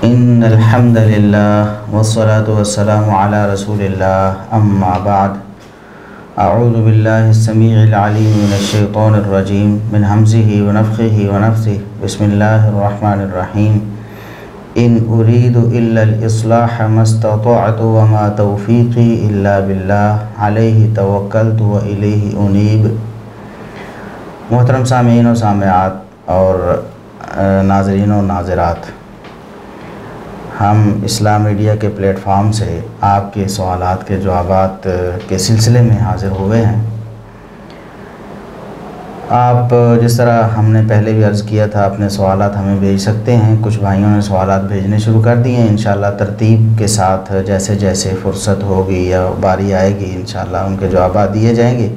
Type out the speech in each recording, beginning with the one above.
ان الحمد للہ والصلاة والسلام علی رسول اللہ اما بعد اعوذ باللہ السمیع العلیم من الشیطان الرجیم من حمزہ ونفخہ ونفثہ بسم اللہ الرحمن الرحیم ان اريد الا الاصلاح ما استطعت وما توفیقی الا باللہ علیہ توکلت والیہ انیب۔ محترم سامعین و سامعات اور ناظرین و ناظرات، ہم اسلام میڈیا کے پلیٹ فارم سے آپ کے سوالات کے جوابات کے سلسلے میں حاضر ہوئے ہیں۔ آپ جس طرح ہم نے پہلے بھی عرض کیا تھا اپنے سوالات ہمیں بھیج سکتے ہیں۔ کچھ بھائیوں نے سوالات بھیجنے شروع کر دیے ہیں، انشاءاللہ ترتیب کے ساتھ جیسے جیسے فرصت ہوگی یا باری آئے گی انشاءاللہ ان کے جوابات دیے جائیں گے۔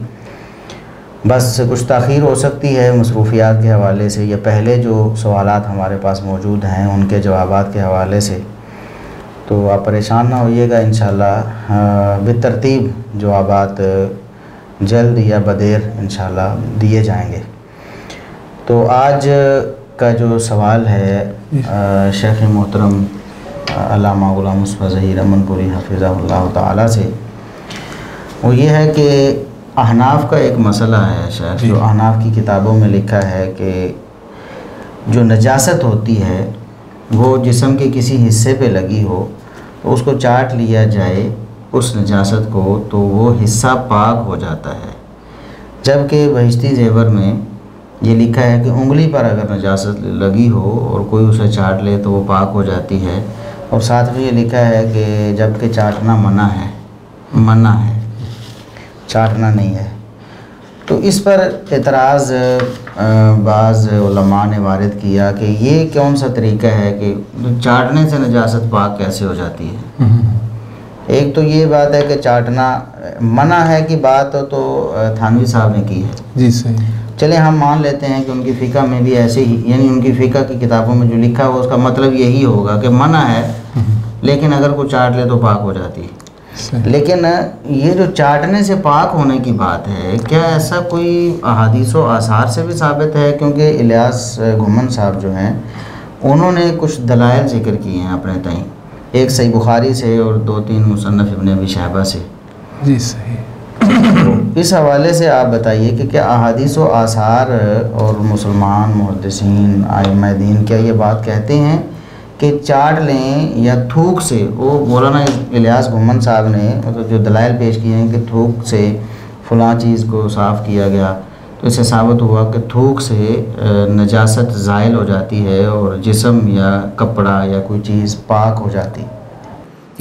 بس کچھ تاخیر ہو سکتی ہے مصروفیات کے حوالے سے یا پہلے جو سوالات ہمارے پاس موجود ہیں ان کے جوابات کے حوالے سے، تو آپ پریشان نہ ہوئیے گا، انشاءاللہ بالترتیب جوابات جلد یا بدیر انشاءاللہ دیے جائیں گے۔ تو آج کا جو سوال ہے شیخ محترم علامہ غلام مصطفیٰ ظہیر امن پوری حفظہ اللہ تعالی سے، وہ یہ ہے کہ احناف کا ایک مسئلہ ہے شیخ، جو احناف کی کتابوں میں لکھا ہے کہ جو نجاست ہوتی ہے وہ جسم کے کسی حصے پہ لگی ہو تو اس کو چاٹ لیا جائے اس نجاست کو تو وہ حصہ پاک ہو جاتا ہے، جبکہ بہشتی زیور میں یہ لکھا ہے کہ انگلی پر اگر نجاست لگی ہو اور کوئی اسے چاٹ لے تو وہ پاک ہو جاتی ہے، اور ساتھ میں یہ لکھا ہے کہ جبکہ چاٹنا منع ہے، چاٹنا نہیں ہے۔ تو اس پر اعتراض بعض علماء نے وارد کیا کہ یہ کون سا طریقہ ہے کہ چاٹنے سے نجاست پاک کیسے ہو جاتی ہے؟ ایک تو یہ بات ہے کہ چاٹنا منع ہے کہ بات تو تھانوی صاحب نے کی ہے، جی صحیح، چلے ہم مان لیتے ہیں کہ ان کی فقہ میں بھی ایسے ہی، یعنی ان کی فقہ کی کتابوں میں جو لکھا ہو اس کا مطلب یہی ہوگا کہ منع ہے لیکن اگر کوئی چاٹ لے تو پاک ہو جاتی ہے۔ لیکن یہ جو چاٹنے سے پاک ہونے کی بات ہے، کیا ایسا کوئی احادیث و آثار سے بھی ثابت ہے؟ کیونکہ الیاس گھمن صاحب جو ہیں انہوں نے کچھ دلائل ذکر کیے ہیں اپنے تئیں، ایک صحیح بخاری سے اور 2-3 مصنف ابن ابی شیبہ سے۔ جی صحیح، اس حوالے سے آپ بتائیے کہ کیا احادیث و آثار اور مسلمان محدثین ائمہ دین کیا یہ بات کہتے ہیں کہ چاٹ لیں یا تھوک سے؟ وہ مولانا الیاس گھمن صاحب نے مطلب جو دلائل پیش کیے ہیں کہ تھوک سے فلاں چیز کو صاف کیا گیا تو اس سے ثابت ہوا کہ تھوک سے نجاست زائل ہو جاتی ہے اور جسم یا کپڑا یا کوئی چیز پاک ہو جاتی۔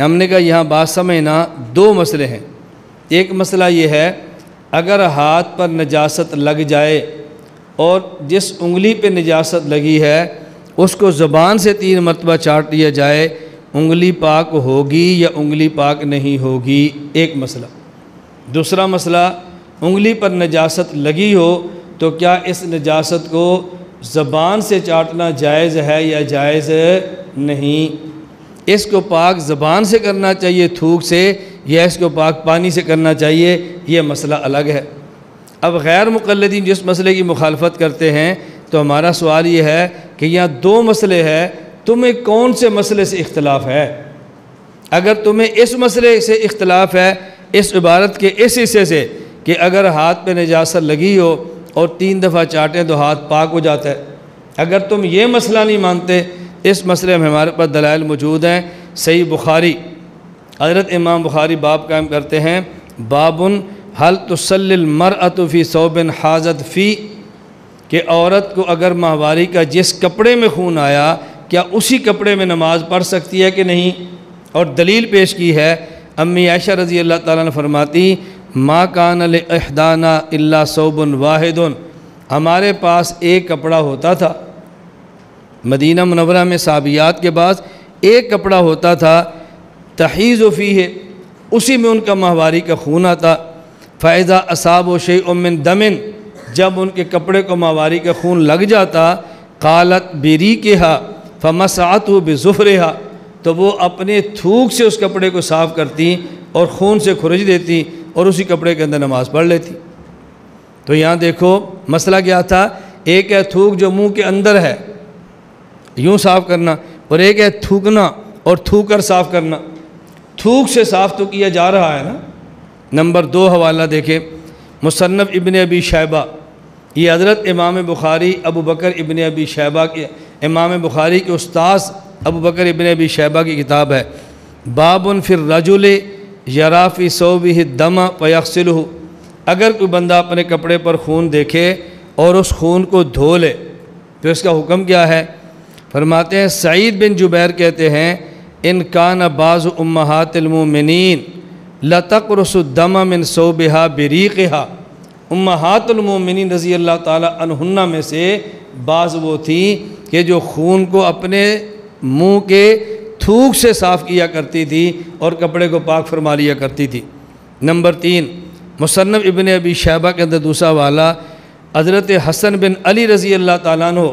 ہم نے کہا یہاں بات سمجھنا، دو مسئلے ہیں۔ ایک مسئلہ یہ ہے اگر ہاتھ پر نجاست لگ جائے اور جس انگلی پہ نجاست لگی ہے اس کو زبان سے 3 مرتبہ چاٹ لیا جائے، انگلی پاک ہوگی یا انگلی پاک نہیں ہوگی، ایک مسئلہ۔ دوسرا مسئلہ، انگلی پر نجاست لگی ہو تو کیا اس نجاست کو زبان سے چاٹنا جائز ہے یا جائز نہیں؟ اس کو پاک زبان سے کرنا چاہیے تھوک سے یا اس کو پاک پانی سے کرنا چاہیے، یہ مسئلہ الگ ہے۔ اب غیر مقلدین جس مسئلے کی مخالفت کرتے ہیں تو ہمارا سوال یہ ہے کہ یہاں 2 مسئلے ہیں، تمہیں کون سے مسئلے سے اختلاف ہے؟ اگر تمہیں اس مسئلے سے اختلاف ہے اس عبارت کے اس حصے سے کہ اگر ہاتھ پہ نجاست لگی ہو اور 3 دفعہ چاٹیں تو ہاتھ پاک ہو جاتا ہے، اگر تم یہ مسئلہ نہیں مانتے، اس مسئلے میں ہمارے پاس دلائل موجود ہیں۔ صحیح بخاری، حضرت امام بخاری باب قائم کرتے ہیں، باب هل تصلی المرأة فی ثوب حاضت فی، کہ عورت کو اگر ماہواری کا جس کپڑے میں خون آیا کیا اسی کپڑے میں نماز پڑھ سکتی ہے کہ نہیں؟ اور دلیل پیش کی ہے، امی عائشہ رضی اللہ تعالیٰ نے فرماتی ما کان لاحدانا الا ثوب واحد، ہمارے پاس ایک کپڑا ہوتا تھا، مدینہ منورہ میں صحابیات کے پاس ایک کپڑا ہوتا تھا، تحیض فیہ، اسی میں ان کا ماہواری کا خون آتا، فاذا اصابوا شیء من دم، جب ان کے کپڑے کو ماہواری کا خون لگ جاتا، قالت بریقھا فمسحتہ بظفرھا، تو وہ اپنے تھوک سے اس کپڑے کو صاف کرتی اور خون سے کھرچ دیتی اور اسی کپڑے کے اندر نماز پڑھ لیتی۔ تو یہاں دیکھو مسئلہ کیا تھا، ایک ہے تھوک جو منہ کے اندر ہے، یوں صاف کرنا، اور ایک ہے تھوکنا اور تھوک کر صاف کرنا۔ تھوک سے صاف تو کیا جا رہا ہے نا۔ نمبر 2 حوالہ دیکھیں، مصنف ابن ابی شیبہ، یہ حضرت امام بخاری ابو بکر ابن ابی شیبہ کے، امام بخاری کے استاذ ابو بکر ابن ابی شیبہ کی کتاب ہے۔ باب فی الرجل یری فی ثوبہ الدم فیغسلہ، اگر کوئی بندہ اپنے کپڑے پر خون دیکھے اور اس خون کو دھو لے تو اس کا حکم کیا ہے؟ فرماتے ہیں سعید بن جبیر کہتے ہیں ان کان بعض امہات المومنین لتقرص الدم من ثوبہا بریقہا، امہات المومنین رضی اللہ تعالی عنہن میں سے بعض وہ تھیں کہ جو خون کو اپنے منہ کے تھوک سے صاف کیا کرتی تھی اور کپڑے کو پاک فرما لیا کرتی تھی۔ نمبر 3 مصنف ابن ابی شیبہ کے اندر دوسرا والا، حضرت حسن بن علی رضی اللہ تعالیٰ عنہ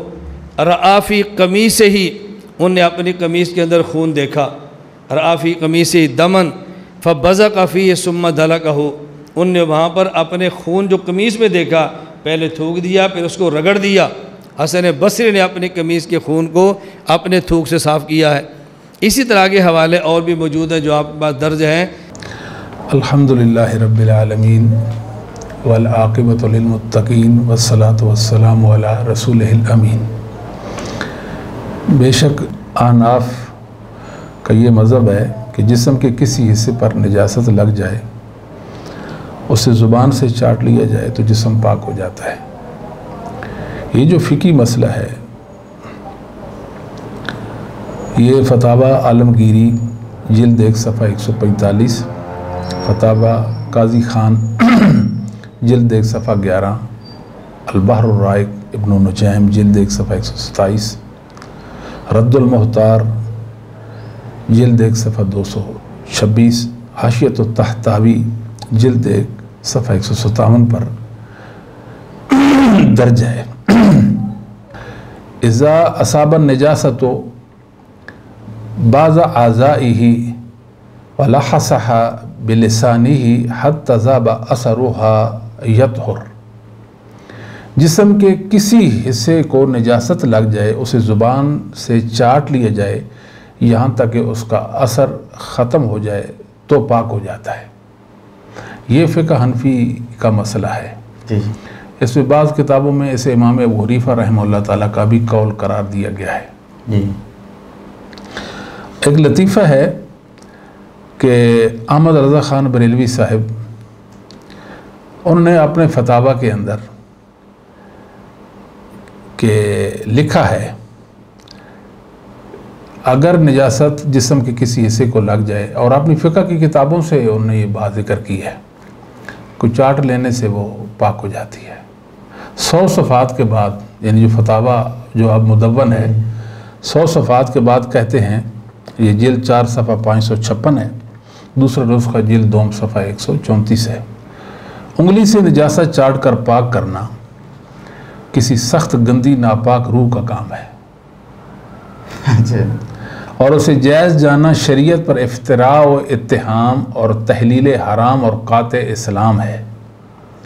رآ فی قمیصہ ہی، انہوں نے اپنی قمیص کے اندر خون دیکھا، رآ فی قمیصہ دمن فبزق فیہ ثم دلکہ، ان نے وہاں پر اپنے خون جو قمیص میں دیکھا پہلے تھوک دیا پھر اس کو رگڑ دیا۔ حسن بصری نے اپنی قمیص کے خون کو اپنے تھوک سے صاف کیا ہے۔ اسی طرح کے حوالے اور بھی موجود ہیں جو آپ کے پاس درج ہیں۔ الحمدللہ رب العالمین والعاقبۃ للمتقین والصلاۃ والسلام علی رسولہ الامین۔ بے شک احناف کا یہ مذہب ہے کہ جسم کے کسی حصے پر نجاست لگ جائے، اسے زبان سے چاٹ لیا جائے تو جسم پاک ہو جاتا ہے۔ یہ جو فقہی مسئلہ ہے یہ فتاوی عالمگیری جلد 1 صفحہ 145، فتاوی قاضی خان جلد 1 صفحہ 11، البحر الرائق ابن نجیم جلد 1 صفحہ 127، رد المحتار جلد 1 صفحہ 226، حاشیۃ الطحطاوی جلد 1 صفحہ 157 پر درج ہے۔ اذا اصاب النجاست بعض اعضائه ولحسها بلسانه حتى ذاب اثرها يطهر، جسم کے کسی حصے کو نجاست لگ جائے اسے زبان سے چاٹ لیا جائے یہاں تک کہ اس کا اثر ختم ہو جائے تو پاک ہو جاتا ہے۔ یہ فقہ حنفی کا مسئلہ ہے۔ اس میں بعض کتابوں میں اسے امام ابو حنیفہ رحمہ اللہ تعالیٰ کا بھی قول قرار دیا گیا ہے۔ ایک لطیفہ ہے کہ احمد رضا خان بریلوی صاحب انہوں نے اپنے فتاوی کے اندر کہ لکھا ہے اگر نجاست جسم کے کسی حصے کو لگ جائے، اور اپنی فقہ کی کتابوں سے انہوں نے یہ بات ذکر کی ہے، کوئی چاٹ لینے سے وہ پاک ہو جاتی ہے۔ 100 صفحات کے بعد، یعنی جو فتاوی جو اب مدون ہے 100 صفحات کے بعد کہتے ہیں، یہ جلد 4 صفحہ 556 ہے، دوسرا نسخہ جلد 2 صفحہ 134 ہے۔ انگلی سے نجاست چاٹ کر پاک کرنا کسی سخت گندی ناپاک روح کا کام ہے، اور اسے جائز جانا شریعت پر افتراء و اتہام اور تحلیل حرام اور قاطع اسلام ہے۔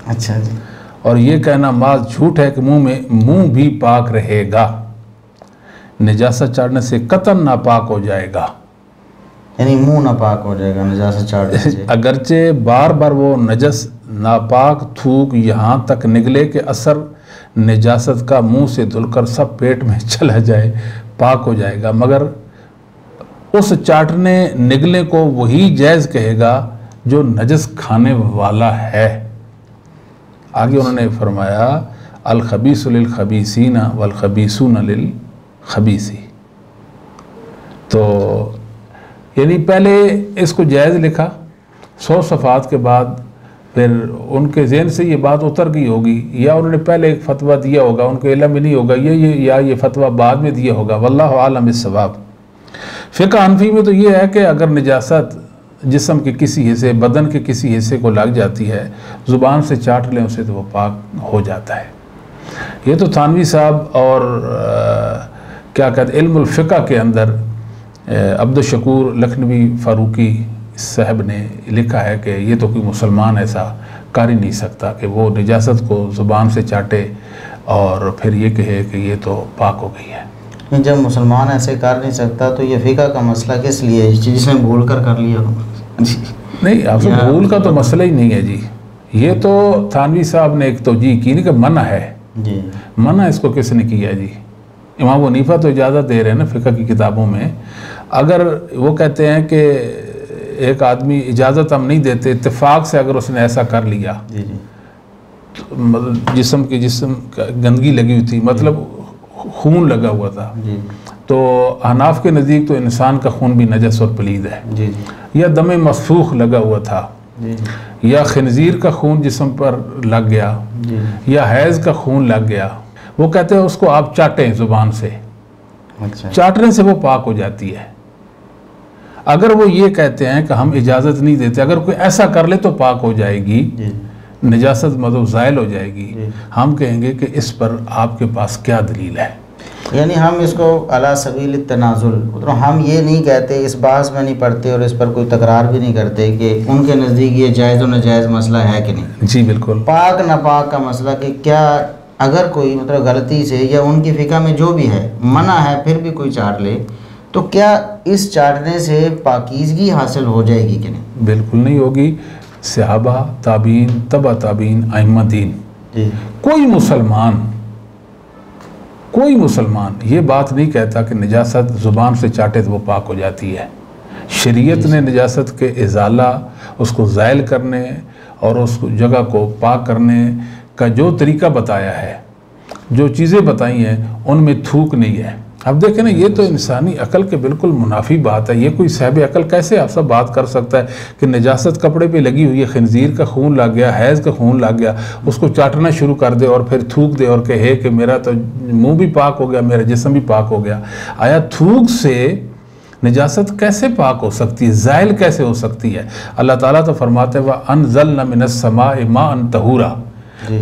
اچھا جی۔ اور یہ کہنا محض جھوٹ ہے کہ منہ بھی پاک رہے گا، نجاست چاٹنے سے قطعاً ناپاک ہو جائے گا، یعنی منہ ناپاک ہو جائے گا نجاست چاٹنے سے۔ اگرچہ بار بار وہ نجس ناپاک تھوک یہاں تک نگلے کہ اثر نجاست کا منہ سے دھل کر سب پیٹ میں چلا جائے، پاک ہو جائے گا، مگر اس چاٹنے نگلے کو وہی جائز کہے گا جو نجس کھانے والا ہے۔ آگے انہوں نے فرمایا الخبیث للخبیثین والخبیثون للخبیثی، تو یعنی پہلے اس کو جائز لکھا، 100 صفحات کے بعد پھر ان کے ذہن سے یہ بات اتر گئی ہوگی، یا انہوں نے پہلے ایک فتویٰ دیا ہوگا، ان کو علم ہی نہیں ہوگا، یا یہ فتویٰ بعد میں دیا ہوگا، واللہ عالم الصواب۔ فقہ حنفی میں تو یہ ہے کہ اگر نجاست جسم کے کسی حصے، بدن کے کسی حصے کو لگ جاتی ہے، زبان سے چاٹ لیں اسے تو وہ پاک ہو جاتا ہے۔ یہ تو تھانوی صاحب اور کیا کہتے علم الفقہ کے اندر عبد الشکور لکھنوی فاروقی صاحب نے لکھا ہے کہ یہ تو کوئی مسلمان ایسا کر ہی نہیں سکتا کہ وہ نجاست کو زبان سے چاٹے اور پھر یہ کہے کہ یہ تو پاک ہو گئی ہے۔ جب مسلمان ایسے کر نہیں سکتا تو یہ فقہ کا مسئلہ کس لیے ہے؟ جس نے بھول کر لیا نہیں، آپ سے بھول کا تو مسئلہ ہی نہیں ہے جی. یہ تو تھانوی صاحب نے ایک توجیہ کی نہیں کہ منع ہے جی. منع اس کو کس نے کیا جی؟ امام ابو حنیفہ تو اجازت دے رہے ہیں نا فقہ کی کتابوں میں. اگر وہ کہتے ہیں کہ ایک آدمی اجازت ہم نہیں دیتے، اتفاق سے اگر اس نے ایسا کر لیا، جی جی جسم گندگی لگی ہوئی تھی، مطلب خون لگا ہوا تھا، جی تو احناف کے نزدیک تو انسان کا خون بھی نجس اور پلید ہے. جی یا دم مسفوخ لگا ہوا تھا، جی یا خنزیر کا خون جسم پر لگ گیا، جی یا حیض کا خون لگ گیا، وہ کہتے ہیں اس کو آپ چاٹیں زبان سے، اچھا چاٹنے سے وہ پاک ہو جاتی ہے. اگر وہ یہ کہتے ہیں کہ ہم اجازت نہیں دیتے، اگر کوئی ایسا کر لے تو پاک ہو جائے گی، جی نجاست مطلب زائل ہو جائے گی، جی. ہم کہیں گے کہ اس پر آپ کے پاس کیا دلیل ہے؟ یعنی ہم اس کو علی سبیل التنازل، ہم یہ نہیں کہتے، اس بحث میں نہیں پڑھتے اور اس پر کوئی تکرار بھی نہیں کرتے کہ ان کے نزدیک یہ جائز و ناجائز مسئلہ ہے کہ نہیں. جی بالکل. پاک ناپاک کا مسئلہ کہ کیا اگر کوئی مطلب غلطی سے یا ان کی فقہ میں جو بھی ہے منع ہے پھر بھی کوئی چاٹ لے تو کیا اس چاٹنے سے پاکیزگی حاصل ہو جائے گی کہ نہیں؟ بالکل نہیں ہوگی. صحابہ، تابعین، تبع تابعین، ائمہ دین، جی کوئی مسلمان یہ بات نہیں کہتا کہ نجاست زبان سے چاٹے تو وہ پاک ہو جاتی ہے. شریعت نے نجاست کے ازالہ، اس کو زائل کرنے اور اس جگہ کو پاک کرنے کا جو طریقہ بتایا ہے، جو چیزیں بتائی ہیں، ان میں تھوک نہیں ہے. اب دیکھیں نا، یہ تو انسانی عقل کے بالکل منافی بات ہے. یہ کوئی صاحب عقل کیسے آپ سب بات کر سکتا ہے کہ نجاست کپڑے پہ لگی ہوئی ہے، خنزیر کا خون لگ گیا، حیض کا خون لگ گیا، اس کو چاٹنا شروع کر دے اور پھر تھوک دے اور کہے کہ میرا تو منہ بھی پاک ہو گیا، میرا جسم بھی پاک ہو گیا. آیا تھوک سے نجاست کیسے پاک ہو سکتی ہے؟ زائل کیسے ہو سکتی ہے؟ اللہ تعالیٰ تو فرماتے ہیں وَأَنزَلْنَا مِنَ السَّمَاءِ مَاءً طَهُورًا.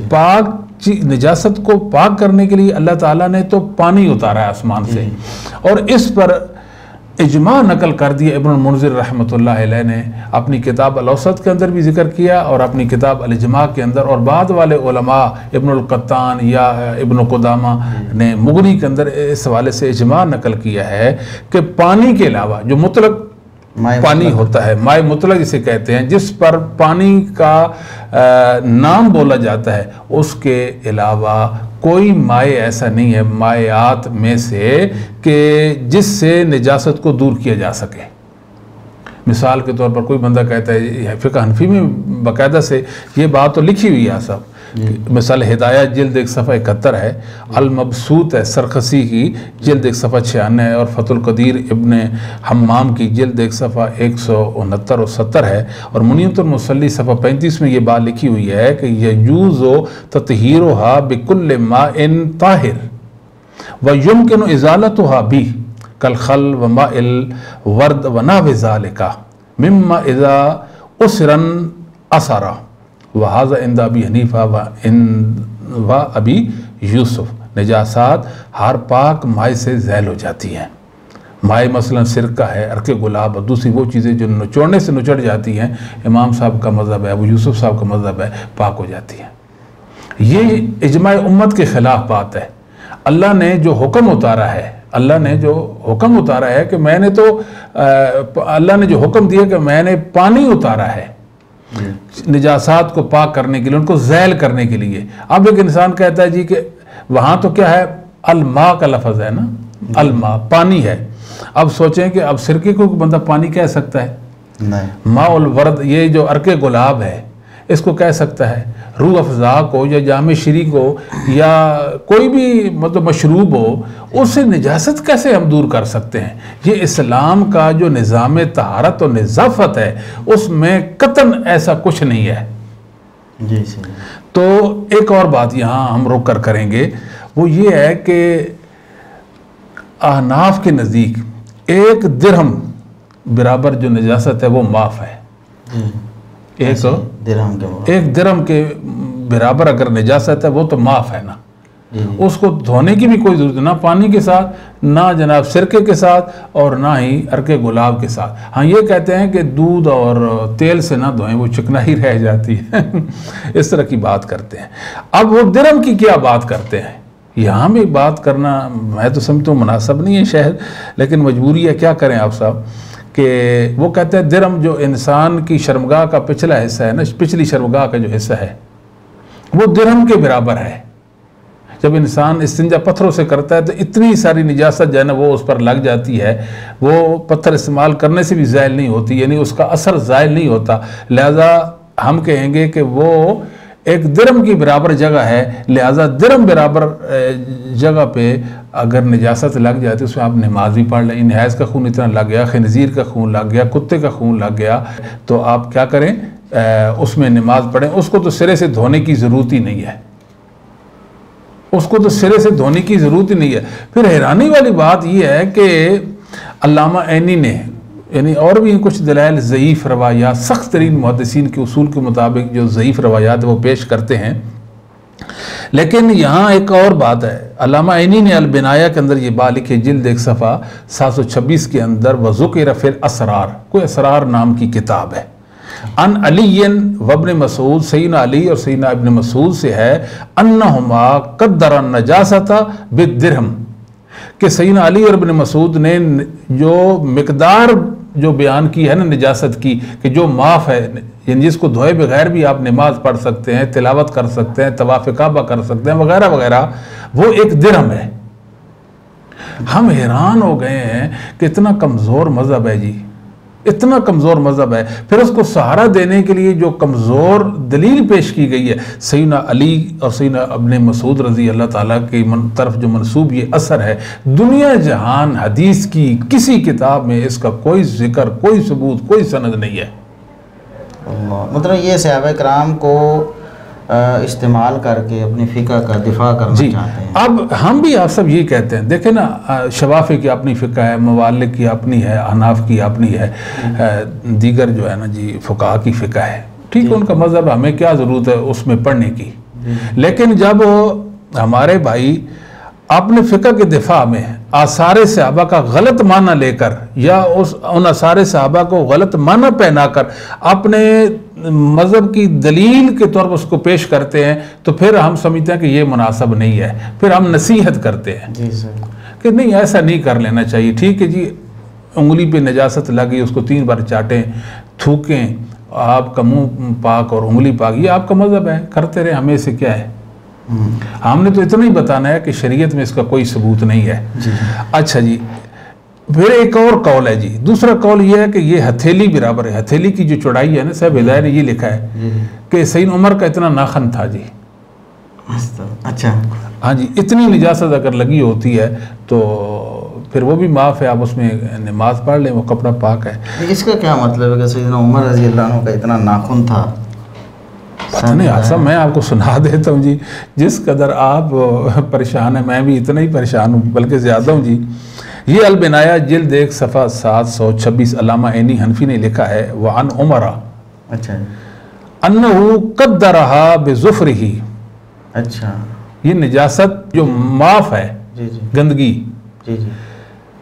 پاک نجاست کو پاک کرنے کے لیے اللہ تعالیٰ نے تو پانی اتارا ہے آسمان سے، اور اس پر اجماع نقل کر دیا. ابن المنذر رحمۃ اللہ علیہ نے اپنی کتاب الاوسط کے اندر بھی ذکر کیا اور اپنی کتاب الاجماع کے اندر، اور بعد والے علماء ابن القطان یا ابن قدامہ نے مغنی کے اندر اس حوالے سے اجماع نقل کیا ہے کہ پانی کے علاوہ جو مطلق پانی ہوتا ہے، مائع مطلق جسے کہتے ہیں، جس پر پانی کا نام بولا جاتا ہے، اس کے علاوہ کوئی مائع ایسا نہیں ہے مائعات میں سے کہ جس سے نجاست کو دور کیا جا سکے. مثال کے طور پر کوئی بندہ کہتا ہے، فقہ حنفی میں باقاعدہ سے یہ بات تو لکھی ہوئی ہے صاحب، مثال ہدایہ جلد 1 صفحہ 71 ہے، المبسوط ہے سرخسی کی جلد 1 صفحہ 96 ہے، اور فتح القدیر ابن حمام کی جلد 1 صفحہ 169 اور 70 ہے، اور منیت المصلی صفحہ 35 میں یہ بات لکھی ہوئی ہے کہ یجوز تطہیرها بکل ماء طاہر ویمکن ازالتها بھی کالخل وماء الورد ونحو ذالک مما اذا اسرا اثرا وَهَذَا عِنْدَ أَبِي حنیفہ و ابی یوسف. نجاسات ہر پاک مائع سے زائل ہو جاتی ہیں. مائع مثلا سرکہ ہے، عرق گلاب اور دوسری وہ چیزیں جو نچوڑنے سے نچڑ جاتی ہیں، امام صاحب کا مذہب ہے، ابو یوسف صاحب کا مذہب ہے، پاک ہو جاتی ہیں. یہ اجماع امت کے خلاف بات ہے. اللہ نے جو حکم اتارا ہے، کہ میں نے تو اللہ نے جو حکم دیا کہ میں نے پانی اتارا ہے نجاسات کو پاک کرنے کے لیے، ان کو زائل کرنے کے لیے. اب ایک انسان کہتا ہے جی کہ وہاں تو کیا ہے، الماء کا لفظ ہے نا، الماء پانی ہے. اب سوچیں کہ اب سرکے کو بندہ پانی کہہ سکتا ہے؟ نہیں. ماء الورد، یہ جو عرق گلاب ہے، اس کو کہہ سکتا ہے. روح افزا کو یا جام شری کو یا کوئی بھی مطلب مشروب ہو، اس سے نجاست کیسے ہم دور کر سکتے ہیں؟ یہ اسلام کا جو نظام طہارت و نظافت ہے، اس میں قطعاً ایسا کچھ نہیں ہے. جی. تو ایک اور بات یہاں ہم روک کر کریں گے، وہ یہ ہے کہ احناف کے نزدیک 1 درہم برابر جو نجاست ہے وہ معاف ہے. ایک درہم کے برابر اگر نجاست ہے وہ تو معاف ہے نا. اس کو دھونے کی بھی کوئی ضرورت نہ پانی کے ساتھ، نہ جناب سرکے کے ساتھ، اور نہ ہی عرق گلاب کے ساتھ. ہاں یہ کہتے ہیں کہ دودھ اور تیل سے نہ دھوئیں، وہ چکنا ہی رہ جاتی ہے. اس طرح کی بات کرتے ہیں. اب وہ درہم کی کیا بات کرتے ہیں؟ یہاں بھی بات کرنا میں تو سمجھتا ہوں مناسب نہیں ہے شاید، لیکن مجبوری ہے، کیا کریں آپ صاحب، کہ وہ کہتے ہیں درہم جو انسان کی شرمگاہ کا پچھلا حصہ ہے نا، پچھلی شرمگاہ کا جو حصہ ہے وہ درہم کے برابر ہے۔ جب انسان استنجا پتھروں سے کرتا ہے تو اتنی ساری نجاست جو ہے نا وہ اس پر لگ جاتی ہے، وہ پتھر استعمال کرنے سے بھی زائل نہیں ہوتی، یعنی اس کا اثر زائل نہیں ہوتا، لہذا ہم کہیں گے کہ وہ ایک درہم کی برابر جگہ ہے، لہذا درہم برابر جگہ پہ اگر نجاست لگ جاتی اس میں آپ نماز بھی پڑھ لیں۔ حیض کا خون اتنا لگ گیا، خنزیر کا خون لگ گیا، کتے کا خون لگ گیا، تو آپ کیا کریں، اس میں نماز پڑھیں، اس کو تو سرے سے دھونے کی ضرورت ہی نہیں ہے، اس کو تو سرے سے دھونے کی ضرورت ہی نہیں ہے۔ پھر حیرانی والی بات یہ ہے کہ علامہ عینی نے یعنی اور بھی کچھ دلائل ضعیف روایات، سخت ترین محدثین کے اصول کے مطابق جو ضعیف روایات وہ پیش کرتے ہیں، لیکن یہاں ایک اور بات ہے۔ علامہ عینی نے البنایہ کے اندر یہ بات لکھی، جلد 1 صفحہ 726 کے اندر، وَذُكِرَ فِي الْأَسْرَارِ، کوئی اسرار نام کی کتاب ہے، ان علی وابن مسعود، سیدنا علی اور سیدنا ابن مسعود سے ہے، انہما قدر النجاست بالدرہم، کہ سیدنا علی اور ابن مسعود نے جو مقدار جو بیان کی ہے نا نجاست کی، کہ جو معاف ہے، یعنی جس کو دھوئے بغیر بھی آپ نماز پڑھ سکتے ہیں، تلاوت کر سکتے ہیں، طواف کعبہ کر سکتے ہیں وغیرہ وغیرہ، وہ 1 درہم ہے۔ ہم حیران ہو گئے ہیں کہ اتنا کمزور مذہب ہے جی، اتنا کمزور مذہب ہے۔ پھر اس کو سہارا دینے کے لیے جو کمزور دلیل پیش کی گئی ہے، سیدنا علی اور سیدنا ابن مسعود رضی اللہ تعالیٰ کی طرف جو منسوب یہ اثر ہے، دنیا جہان حدیث کی کسی کتاب میں اس کا کوئی ذکر، کوئی ثبوت، کوئی سند نہیں ہے۔ مطلب یہ صحابہ کرام کو استعمال کر کے اپنی فقہ کا دفاع کرنا چاہتے ہیں۔ اب ہم بھی آپ سب یہ کہتے ہیں، دیکھیں نا، شوافی کی اپنی فقہ ہے، موالک کی اپنی ہے، احناف کی اپنی ہے، دیگر جو ہے نا جی فقہا کی فقہ ہے، ٹھیک ہے، ان کا مذہب، ہمیں کیا ضرورت ہے اس میں پڑھنے کی۔ لیکن جب ہمارے بھائی اپنے فقہ کے دفاع میں آثار صحابہ کا غلط معنی لے کر یا ان آثار صحابہ کو غلط معنی پہنا کر اپنے مذہب کی دلیل کے طور پر اس کو پیش کرتے ہیں، تو پھر ہم سمجھتے ہیں کہ یہ مناسب نہیں ہے، پھر ہم نصیحت کرتے ہیں کہ نہیں، ایسا نہیں کر لینا چاہیے، ٹھیک ہے جی، انگلی پہ نجاست لگی اس کو 3 بار چاٹیں، تھوکیں، آپ کا منہ پاک اور انگلی پاک، یہ آپ کا مذہب ہے، کرتے رہے، ہمیں سے کیا ہے۔ ہم نے تو اتنا ہی بتانا ہے کہ شریعت میں اس کا کوئی ثبوت نہیں ہے۔ اچھا جی، پھر ایک اور قول ہے جی، دوسرا قول یہ ہے کہ یہ ہتھیلی برابر ہے، ہتھیلی کی جو چوڑائی ہے نا، صاحب ہدایت نے یہ لکھا ہے کہ سیدنا عمر کا اتنا ناخن تھا جی۔ اچھا، ہاں جی، اتنی نجاست اگر لگی ہوتی ہے تو پھر وہ بھی معاف ہے، آپ اس میں نماز پڑھ لیں، وہ کپڑا پاک ہے۔ اس کا کیا مطلب ہے کہ سیدنا عمر رضی اللہ عنہ کا اتنا ناخن تھا؟ پتہ نہیں آسا، میں آپ کو سنا دیتا ہوں جی، جس قدر آپ پریشان ہیں میں بھی اتنا ہی پریشان ہوں، بلکہ زیادہ ہوں جی۔ یہ البنایہ جلد 1 صفحہ 726 علامہ عینی حنفی نے لکھا ہے، وعن عمر اچھا انہ قدرہا بظفرہ، اچھا، یہ نجاست جو معاف ہے، گندگی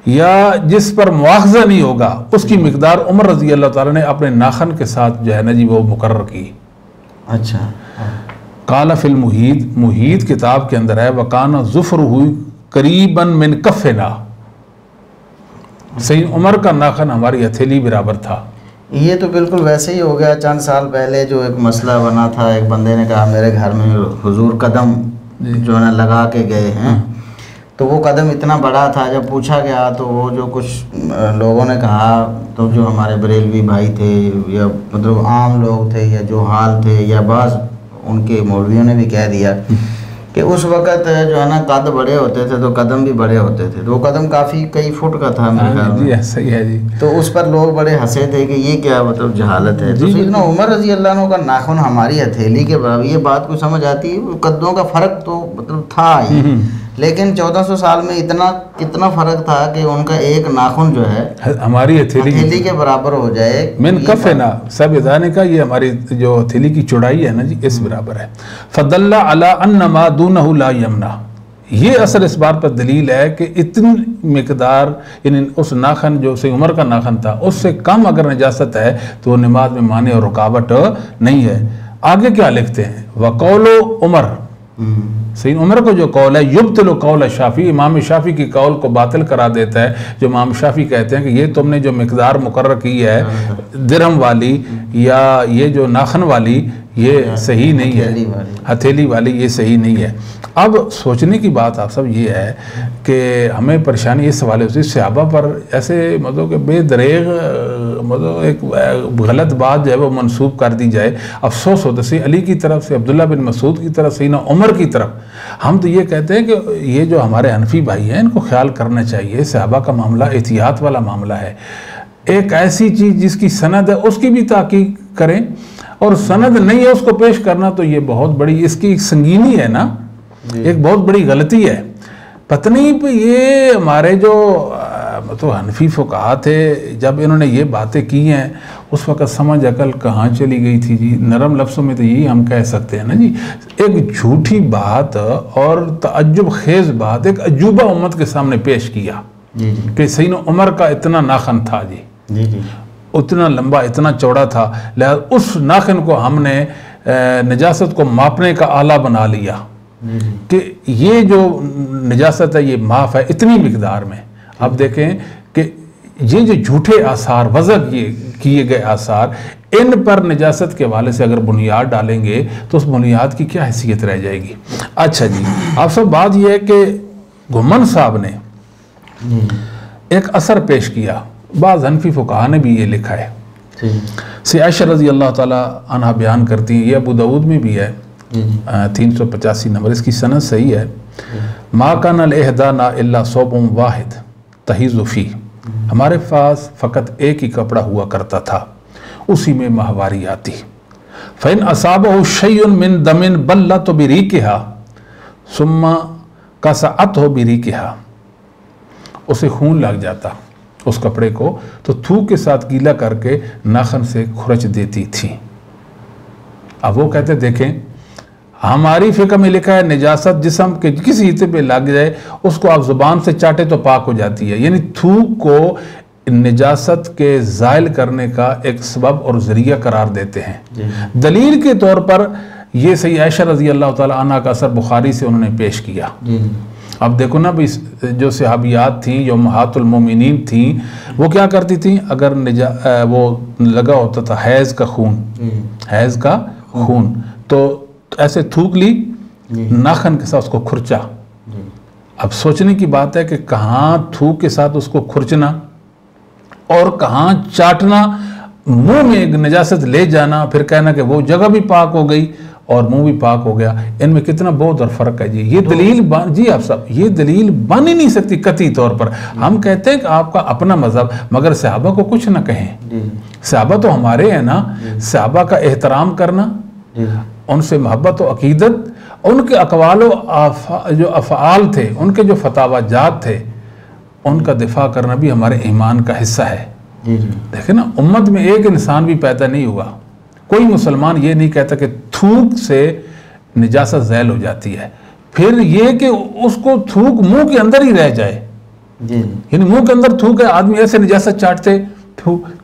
یا جس پر مواخذہ نہیں ہوگا، اس کی مقدار عمر رضی اللہ تعالیٰ نے اپنے ناخن کے ساتھ جو ہے نا جی وہ مقرر کی۔ اچھا، قال فی المحید، محید کتاب کے اندر ہے، وکان ظفرہ قریبا من کفنا، سید عمر کا ناخن ہماری ہتھیلی برابر تھا۔ یہ تو بالکل ویسے ہی ہو گیا، چند سال پہلے جو ایک مسئلہ بنا تھا، ایک بندے نے کہا میرے گھر میں حضور قدم جو ہے لگا کے گئے ہیں، تو وہ قدم اتنا بڑا تھا، جب پوچھا گیا تو وہ جو کچھ لوگوں نے کہا، تو جو ہمارے بریلوی بھائی تھے یا مطلب عام لوگ تھے یا جو حال تھے یا بعض ان کے مولویوں نے بھی کہہ دیا کہ اس وقت جو ہے نا قد بڑے ہوتے تھے تو قدم بھی بڑے ہوتے تھے، تو وہ قدم کافی کئی فٹ کا تھا میرے خیال میں، صحیح ہے جی، تو اس پر لوگ بڑے ہنسے تھے کہ یہ کیا مطلب جہالت ہے۔ تو سیدنا عمر رضی اللہ عنہ کا ناخن ہماری ہتھیلی کے برابر، یہ بات کو سمجھ آتی ہے، قدوں کا فرق تو مطلب تھا ہی، لیکن 1400 سال میں کتنا فرق تھا کہ ان کا ایک ناخن جو ہے ہماری ہتھیلی کے برابر ہو جائے، من کفنا، سب ادانے کا یہ ہماری جو ہتھیلی کی چوڑائی ہے نا جی اس برابر ہے۔ فدل علی ان ما دونہ لا یمنع، یہ اصل اس بات پر دلیل ہے کہ اتنی مقدار یعنی اس ناخن جو سید عمر کا ناخن تھا اس سے کم اگر نجاست ہے تو وہ نماز میں مانع اور رکاوٹ نہیں ہے۔ آگے کیا لکھتے ہیں، وقول عمر، سیدنا عمر کو جو قول ہے یبطل قول شافعی، امام شافعی کی قول کو باطل کرا دیتا ہے، جو امام شافعی کہتے ہیں کہ یہ تم نے جو مقدار مقرر کی ہے درہم والی یا یہ جو ناخن والی یہ صحیح نہیں ہے، ہتھیلی والی یہ صحیح نہیں ہے۔ اب سوچنے کی بات آپ سب یہ ہے کہ ہمیں پریشانی اس حوالے سے صحابہ پر ایسے مطلب کہ بے دریغ مطلب ایک غلط بات جو ہے وہ منسوب کر دی جائے، افسوس ہوتا ہے علی کی طرف سے، عبداللہ بن مسعود کی طرف سے، سیدنا عمر کی طرف۔ ہم تو یہ کہتے ہیں کہ یہ جو ہمارے حنفی بھائی ہیں ان کو خیال کرنا چاہیے، صحابہ کا معاملہ احتیاط والا معاملہ ہے۔ ایک ایسی چیز جس کی سند ہے اس کی بھی تحقیق کریں، اور سند نہیں ہے اس کو پیش کرنا تو یہ بہت بڑی اس کی سنگینی ہے نا، ایک بہت بڑی غلطی ہے۔ پتہ نہیں پہ یہ ہمارے جو تو حنفی فقہا تھے جب انہوں نے یہ باتیں کی ہیں اس وقت سمجھ عقل کہاں چلی گئی تھی جی؟ نرم لفظوں میں تو یہی ہم کہہ سکتے ہیں نا جی، ایک جھوٹی بات اور تعجب خیز بات ایک عجوبہ امت کے سامنے پیش کیا کہ سیدنا عمر کا اتنا ناخن تھا جی، اتنا لمبا اتنا چوڑا تھا، لہذا اس ناخن کو ہم نے نجاست کو ماپنے کا آلہ بنا لیا کہ یہ جو نجاست ہے یہ معاف ہے اتنی مقدار میں۔ اب دیکھیں کہ یہ جو جھوٹے آثار وضع کیے گئے آثار ان پر نجاست کے حوالے سے اگر بنیاد ڈالیں گے تو اس بنیاد کی کیا حیثیت رہ جائے گی؟ اچھا جی، آپ سب بات یہ ہے کہ گھمن صاحب نے ایک اثر پیش کیا، بعض حنفی فقہا نے بھی یہ لکھا ہے، عائشہ رضی اللہ تعالیٰ عنہ بیان کرتی ہیں، یہ ابو داؤد میں بھی ہے 385 نمبر، اس کی سند صحیح ہے۔ ما کان الاحدانا الا صوب واحد تحیض فی، ہمارے پاس فقط ایک ہی کپڑا ہوا کرتا تھا، اسی میں ماہواری آتی۔ فإن أصابه شيء من دم بلت بريقها ثم قصعته بريقها، اسے خون لگ جاتا اس کپڑے کو تو تھوک کے ساتھ گیلا کر کے ناخن سے کھرچ دیتی تھی۔ اب وہ کہتے دیکھیں ہماری فقہ میں لکھا ہے نجاست جسم کے کسی حصے پہ لگ جائے اس کو آپ زبان سے چاٹے تو پاک ہو جاتی ہے، یعنی تھوک کو نجاست کے زائل کرنے کا ایک سبب اور ذریعہ قرار دیتے ہیں۔ دلیل کے طور پر یہ سیدہ عائشہ رضی اللہ تعالیٰ عنہ کا اثر بخاری سے انہوں نے پیش کیا۔ اب دیکھو نا جو صحابیات تھیں جو امہات المومنین تھیں وہ کیا کرتی تھیں، اگر وہ لگا ہوتا تھا حیض کا خون تو ایسے تھوک لی ناخن کے ساتھ اس کو کھرچا۔ اب سوچنے کی بات ہے کہ کہاں تھوک کے ساتھ اس کو کھرچنا اور کہاں چاٹنا، منہ میں ایک نجاست لے جانا پھر کہنا کہ وہ جگہ بھی پاک ہو گئی اور منہ بھی پاک ہو گیا، ان میں کتنا بہت اور فرق ہے جی۔ یہ دلیل جی آپ صاحب یہ دلیل بن ہی نہیں سکتی قطعی طور پر۔ ہم کہتے ہیں کہ آپ کا اپنا مذہب، مگر صحابہ کو کچھ نہ کہیں، صحابہ تو ہمارے ہیں نا، صحابہ کا احترام کرنا، ان سے محبت و عقیدت، ان کے اقوال و جو افعال تھے، ان کے جو فتاوی جات تھے، ان کا دفاع کرنا بھی ہمارے ایمان کا حصہ ہے۔ دیکھیں نا امت میں ایک انسان بھی پیدا نہیں ہوا، کوئی مسلمان یہ نہیں کہتا کہ تھوک سے نجاست زائل ہو جاتی ہے، پھر یہ کہ اس کو تھوک منہ کے اندر ہی رہ جائے، یعنی منہ کے اندر تھوک ہے، آدمی ایسے نجاست